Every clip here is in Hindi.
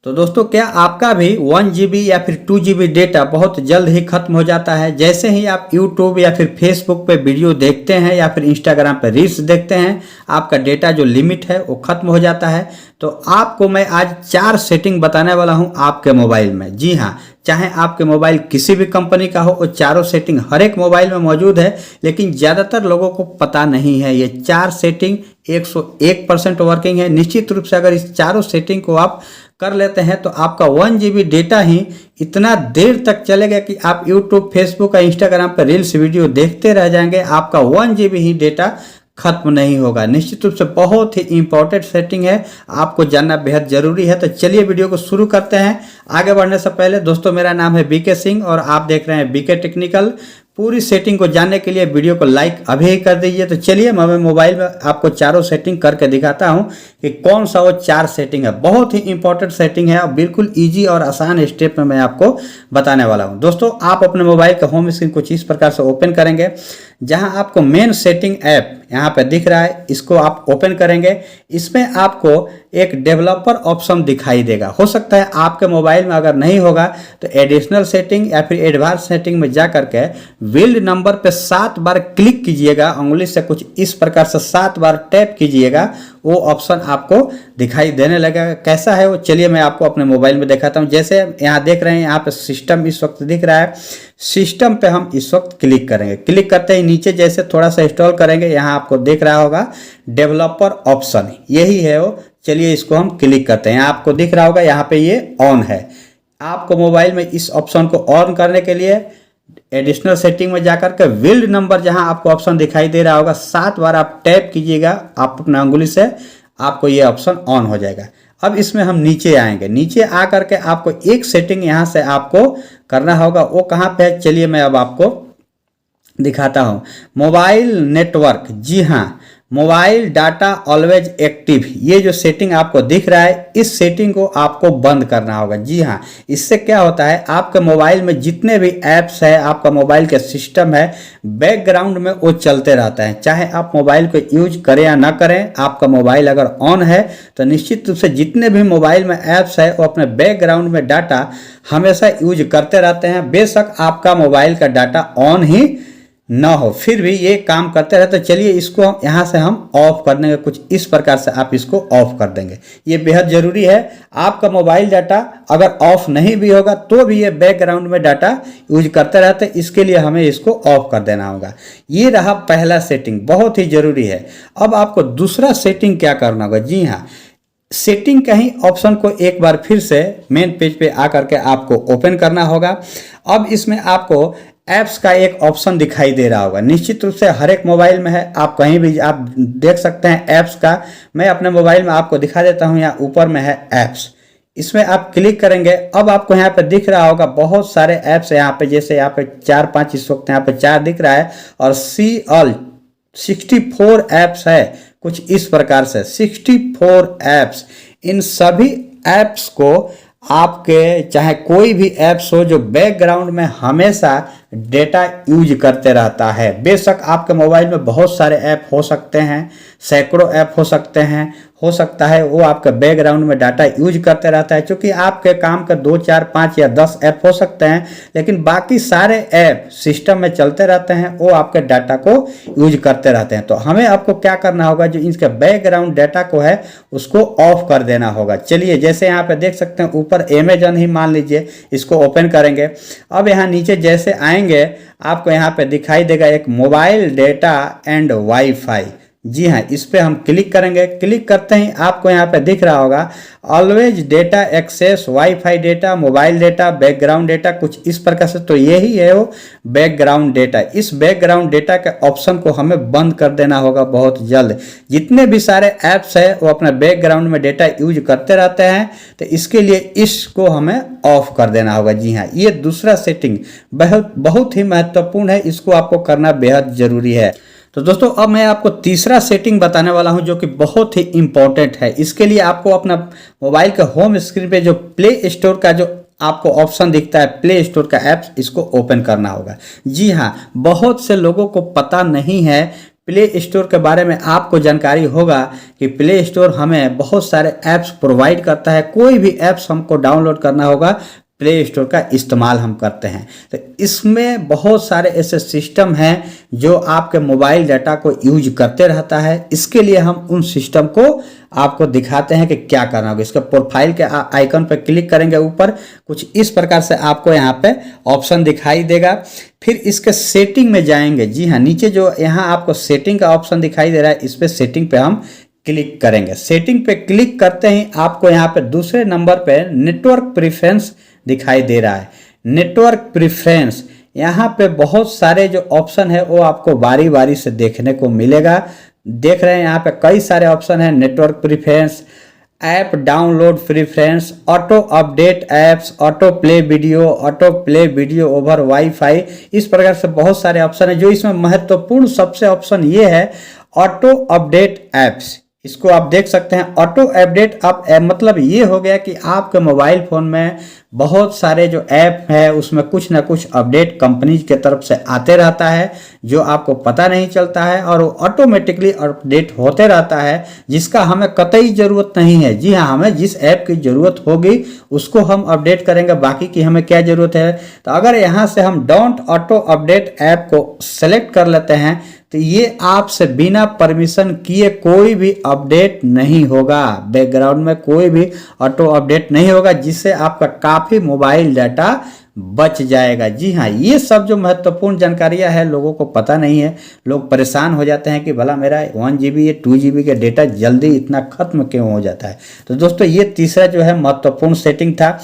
तो दोस्तों क्या आपका भी 1 GB या फिर 2 GB डेटा बहुत जल्द ही खत्म हो जाता है। जैसे ही आप यूट्यूब या फिर फेसबुक पे वीडियो देखते हैं या फिर इंस्टाग्राम पे रील्स देखते हैं, आपका डेटा जो लिमिट है वो खत्म हो जाता है। तो आपको मैं आज 4 सेटिंग बताने वाला हूं आपके मोबाइल में। जी हाँ, चाहे आपके मोबाइल किसी भी कंपनी का हो, वो चारों सेटिंग हर एक मोबाइल में मौजूद है, लेकिन ज़्यादातर लोगों को पता नहीं है। ये 4 सेटिंग 101% वर्किंग है। निश्चित रूप से अगर इस चारों सेटिंग को आप कर लेते हैं तो आपका 1 GB डेटा ही इतना देर तक चलेगा कि आप यूट्यूब, फेसबुक या इंस्टाग्राम पर रील्स वीडियो देखते रह जाएंगे, आपका 1 GB ही डेटा खत्म नहीं होगा। निश्चित रूप से बहुत ही इंपॉर्टेंट सेटिंग है, आपको जानना बेहद जरूरी है। तो चलिए वीडियो को शुरू करते हैं। आगे बढ़ने से पहले दोस्तों, मेरा नाम है बीके सिंह और आप देख रहे हैं बीके टेक्निकल। पूरी सेटिंग को जानने के लिए वीडियो को लाइक अभी ही कर दीजिए। तो चलिए मैं मोबाइल में आपको चारों सेटिंग करके दिखाता हूं कि कौन सा वो 4 सेटिंग है। बहुत ही इंपॉर्टेंट सेटिंग है और बिल्कुल इजी और आसान स्टेप में मैं आपको बताने वाला हूं। दोस्तों, आप अपने मोबाइल का होम स्क्रीन कुछ इस प्रकार से ओपन करेंगे। जहां आपको मेन सेटिंग ऐप यहाँ पे दिख रहा है, इसको आप ओपन करेंगे। इसमें आपको एक डेवलपर ऑप्शन दिखाई देगा। हो सकता है आपके मोबाइल में अगर नहीं होगा तो एडिशनल सेटिंग या फिर एडवांस सेटिंग में जा करके बिल्ड नंबर पे 7 बार क्लिक कीजिएगा। उंगली से कुछ इस प्रकार से 7 बार टैप कीजिएगा, वो ऑप्शन आपको दिखाई देने लगेगा। कैसा है वो, चलिए मैं आपको अपने मोबाइल में दिखाता हूँ। जैसे यहाँ देख रहे हैं, यहाँ पे सिस्टम इस वक्त दिख रहा है। सिस्टम पे हम इस वक्त क्लिक करेंगे। क्लिक करते ही नीचे जैसे थोड़ा सा स्क्रॉल करेंगे, यहाँ आपको दिख रहा होगा डेवलपर ऑप्शन, यही है वो। चलिए इसको हम क्लिक करते हैं। आपको दिख रहा होगा यहाँ पे ये ऑन है। आपको मोबाइल में इस ऑप्शन को ऑन करने के लिए एडिशनल सेटिंग में जाकर के बिल्ड नंबर, जहां आपको ऑप्शन दिखाई दे रहा होगा, 7 बार आप टैप कीजिएगा। आप अपना अंगुली से, आपको ये ऑप्शन ऑन हो जाएगा। अब इसमें हम नीचे आएंगे। नीचे आ करके आपको एक सेटिंग यहां से आपको करना होगा। वो कहां पे है, चलिए मैं अब आपको दिखाता हूं। मोबाइल नेटवर्क, जी हाँ, मोबाइल डाटा ऑलवेज एक्टिव, ये जो सेटिंग आपको दिख रहा है, इस सेटिंग को आपको बंद करना होगा। जी हाँ, इससे क्या होता है, आपके मोबाइल में जितने भी ऐप्स है, आपका मोबाइल का सिस्टम है, बैकग्राउंड में वो चलते रहता है। चाहे आप मोबाइल को यूज करें या ना करें, आपका मोबाइल अगर ऑन है तो निश्चित रूप से जितने भी मोबाइल में ऐप्स है वो अपने बैकग्राउंड में डाटा हमेशा यूज करते रहते हैं। बेशक आपका मोबाइल का डाटा ऑन ही ना हो, फिर भी ये काम करते रहते। चलिए इसको यहाँ से हम ऑफ कर देंगे। कुछ इस प्रकार से आप इसको ऑफ कर देंगे। ये बेहद जरूरी है। आपका मोबाइल डाटा अगर ऑफ नहीं भी होगा तो भी ये बैकग्राउंड में डाटा यूज करते रहते, इसके लिए हमें इसको ऑफ कर देना होगा। ये रहा पहला सेटिंग, बहुत ही जरूरी है। अब आपको दूसरा सेटिंग क्या करना होगा। जी हाँ, सेटिंग का ही ऑप्शन को एक बार फिर से मेन पेज पे आकर के आपको ओपन करना होगा। अब इसमें आपको ऐप्स का एक ऑप्शन दिखाई दे रहा होगा। निश्चित रूप से हर एक मोबाइल में है, आप कहीं भी आप देख सकते हैं ऐप्स का। मैं अपने मोबाइल में आपको दिखा देता हूं। यहाँ ऊपर में है ऐप्स, इसमें आप क्लिक करेंगे। अब आपको यहाँ पे दिख रहा होगा बहुत सारे ऐप्स है यहाँ पे। जैसे यहाँ पे 4-5 इस वक्त यहाँ पे 4 दिख रहा है और सी ऑल 64 ऐप्स है। कुछ इस प्रकार से 64 ऐप्स। इन सभी ऐप्स को आपके, चाहे कोई भी ऐप्स हो जो बैकग्राउंड में हमेशा डेटा यूज करते रहता है। बेशक आपके मोबाइल में बहुत सारे ऐप हो सकते हैं, सैकड़ों ऐप हो सकते हैं, हो सकता है वो आपके बैकग्राउंड में डाटा यूज करते रहता है। क्योंकि आपके काम के 2, 4, 5 या 10 ऐप हो सकते हैं, लेकिन बाकी सारे ऐप सिस्टम में चलते रहते हैं, वो आपके डाटा को यूज करते रहते हैं। तो हमें आपको क्या करना होगा, जो इसके बैकग्राउंड डाटा को है उसको ऑफ कर देना होगा। चलिए जैसे यहाँ पे देख सकते हैं ऊपर अमेजन ही मान लीजिए, इसको ओपन करेंगे। अब यहाँ नीचे जैसे आएंगे, आपको यहाँ पे दिखाई देगा एक मोबाइल डेटा एंड वाईफाई। जी हाँ, इस पे हम क्लिक करेंगे। क्लिक करते ही आपको यहाँ पे दिख रहा होगा always data access, wifi data, mobile data, background data, कुछ इस प्रकार से। तो यही है वो बैकग्राउंड डेटा। इस बैकग्राउंड डेटा के ऑप्शन को हमें बंद कर देना होगा बहुत जल्द। जितने भी सारे ऐप्स है वो अपने बैकग्राउंड में डेटा यूज करते रहते हैं, तो इसके लिए इसको हमें ऑफ कर देना होगा। जी हाँ, ये दूसरा सेटिंग बहुत ही महत्वपूर्ण है, इसको आपको करना बेहद जरूरी है। तो दोस्तों, अब मैं आपको तीसरा सेटिंग बताने वाला हूं जो कि बहुत ही इंपॉर्टेंट है। इसके लिए आपको अपना मोबाइल के होम स्क्रीन पे जो प्ले स्टोर का जो आपको ऑप्शन दिखता है, प्ले स्टोर का ऐप्स, इसको ओपन करना होगा। जी हाँ, बहुत से लोगों को पता नहीं है प्ले स्टोर के बारे में आपको जानकारी होगा कि प्ले स्टोर हमें बहुत सारे ऐप्स प्रोवाइड करता है। कोई भी ऐप्स हमको डाउनलोड करना होगा, प्ले स्टोर का इस्तेमाल हम करते हैं। तो इसमें बहुत सारे ऐसे सिस्टम हैं जो आपके मोबाइल डाटा को यूज करते रहता है। इसके लिए हम उन सिस्टम को आपको दिखाते हैं कि क्या करना होगा। इसके प्रोफाइल के आइकन पर क्लिक करेंगे, ऊपर कुछ इस प्रकार से आपको यहाँ पे ऑप्शन दिखाई देगा। फिर इसके सेटिंग में जाएंगे। जी हाँ, नीचे जो यहाँ आपको सेटिंग का ऑप्शन दिखाई दे रहा है, इस पर सेटिंग पे हम क्लिक करेंगे। सेटिंग पे क्लिक करते ही आपको यहाँ पे दूसरे नंबर पे नेटवर्क प्रेफरेंस दिखाई दे रहा है। नेटवर्क प्रेफरेंस, यहाँ पे बहुत सारे जो ऑप्शन है वो आपको बारी बारी से देखने को मिलेगा। देख रहे हैं यहाँ पे कई सारे ऑप्शन है। Network preference, app download preference, auto update apps, auto play video over wifi, इस प्रकार से बहुत सारे ऑप्शन है। जो इसमें महत्वपूर्ण सबसे ऑप्शन ये है ऑटो अपडेट ऐप्स। इसको आप देख सकते हैं। ऑटो अपडेट आप मतलब ये हो गया कि आपके मोबाइल फ़ोन में बहुत सारे जो ऐप है उसमें कुछ ना कुछ अपडेट कंपनी के तरफ से आते रहता है जो आपको पता नहीं चलता है और वो ऑटोमेटिकली अपडेट होते रहता है, जिसका हमें कतई ज़रूरत नहीं है। जी हाँ, हमें जिस ऐप की ज़रूरत होगी उसको हम अपडेट करेंगे, बाकी की हमें क्या ज़रूरत है। तो अगर यहाँ से हम डोंट ऑटो अपडेट ऐप को सेलेक्ट कर लेते हैं तो ये आपसे बिना परमिशन किए कोई भी अपडेट नहीं होगा। बैकग्राउंड में कोई भी ऑटो अपडेट नहीं होगा, जिससे आपका काफ़ी मोबाइल डाटा बच जाएगा। जी हाँ, ये सब जो महत्वपूर्ण जानकारियां है लोगों को पता नहीं है। लोग परेशान हो जाते हैं कि भला मेरा 1 GB या 2 GB का डेटा जल्दी इतना खत्म क्यों हो जाता है। तो दोस्तों, ये तीसरा जो है महत्वपूर्ण सेटिंग था।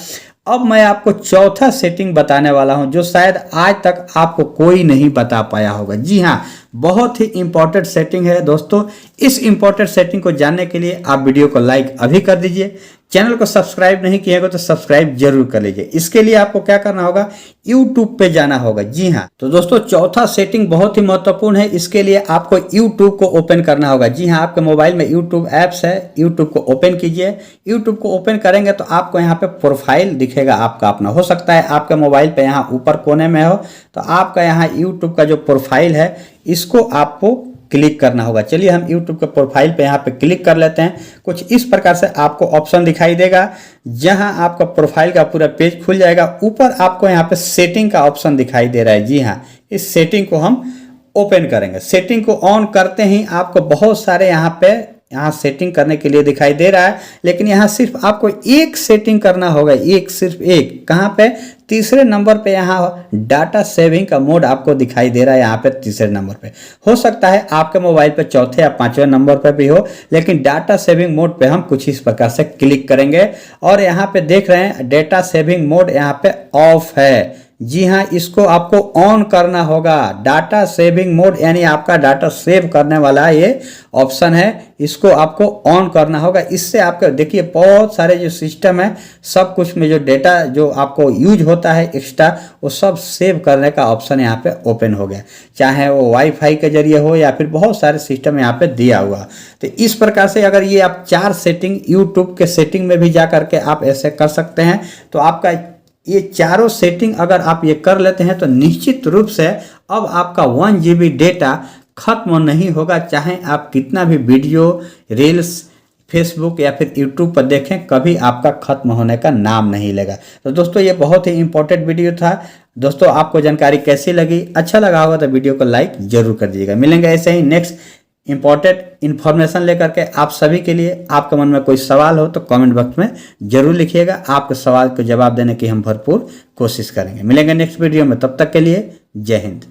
अब मैं आपको चौथा सेटिंग बताने वाला हूं जो शायद आज तक आपको कोई नहीं बता पाया होगा। जी हाँ, बहुत ही इंपॉर्टेंट सेटिंग है दोस्तों। इस इंपॉर्टेंट सेटिंग को जानने के लिए आप वीडियो को लाइक अभी कर दीजिए। चैनल को सब्सक्राइब नहीं किया होगा तो सब्सक्राइब जरूर कर लीजिए। इसके लिए आपको क्या करना होगा, YouTube पे जाना होगा। जी हाँ, तो दोस्तों चौथा सेटिंग बहुत ही महत्वपूर्ण है। इसके लिए आपको YouTube को ओपन करना होगा। जी हाँ, आपके मोबाइल में YouTube ऐप्स है, YouTube को ओपन कीजिए। YouTube को ओपन करेंगे तो आपको यहाँ पे प्रोफाइल दिखेगा आपका अपना। हो सकता है आपके मोबाइल पे यहाँ ऊपर कोने में हो, तो आपका यहाँ YouTube का जो प्रोफाइल है इसको आपको क्लिक करना होगा। चलिए हम YouTube के प्रोफाइल पे यहाँ पे क्लिक कर लेते हैं। कुछ इस प्रकार से आपको ऑप्शन दिखाई देगा, जहां आपका प्रोफाइल का पूरा पेज खुल जाएगा। ऊपर आपको यहाँ पे सेटिंग का ऑप्शन दिखाई दे रहा है। जी हाँ, इस सेटिंग को हम ओपन करेंगे। सेटिंग को ऑन करते ही आपको बहुत सारे यहाँ सेटिंग करने के लिए दिखाई दे रहा है, लेकिन यहाँ सिर्फ आपको एक सेटिंग करना होगा। सिर्फ एक। कहाँ पे? तीसरे नंबर पे यहाँ डाटा सेविंग का मोड आपको दिखाई दे रहा है। यहाँ पे तीसरे नंबर पे। हो सकता है आपके मोबाइल पे चौथे या पांचवें नंबर पे भी हो, लेकिन डाटा सेविंग मोड पे हम कुछ इस प्रकार से क्लिक करेंगे और यहाँ पे देख रहे हैं डाटा सेविंग मोड यहाँ पे ऑफ है। जी हाँ, इसको आपको ऑन करना होगा। डाटा सेविंग मोड यानी आपका डाटा सेव करने वाला ये ऑप्शन है, इसको आपको ऑन करना होगा। इससे आपका देखिए बहुत सारे जो सिस्टम है, सब कुछ में जो डेटा जो आपको यूज होता है एक्स्ट्रा, वो सब सेव करने का ऑप्शन यहाँ पे ओपन हो गया, चाहे वो वाईफाई के जरिए हो या फिर बहुत सारे सिस्टम यहाँ पे दिया हुआ। तो इस प्रकार से अगर ये आप 4 सेटिंग यूट्यूब के सेटिंग में भी जा करके आप ऐसे कर सकते हैं, तो आपका ये चारों सेटिंग अगर आप ये कर लेते हैं तो निश्चित रूप से अब आपका 1 GB डेटा खत्म नहीं होगा। चाहे आप कितना भी वीडियो, रील्स, फेसबुक या फिर यूट्यूब पर देखें, कभी आपका खत्म होने का नाम नहीं लेगा। तो दोस्तों ये बहुत ही इंपॉर्टेंट वीडियो था। दोस्तों आपको जानकारी कैसी लगी? अच्छा लगा होगा तो वीडियो को लाइक जरूर कर दीजिएगा। मिलेंगे ऐसे ही नेक्स्ट इंपॉर्टेंट इन्फॉर्मेशन लेकर के आप सभी के लिए। आपके मन में कोई सवाल हो तो कमेंट बॉक्स में जरूर लिखिएगा। आपके सवाल को जवाब देने की हम भरपूर कोशिश करेंगे। मिलेंगे नेक्स्ट वीडियो में, तब तक के लिए जय हिंद।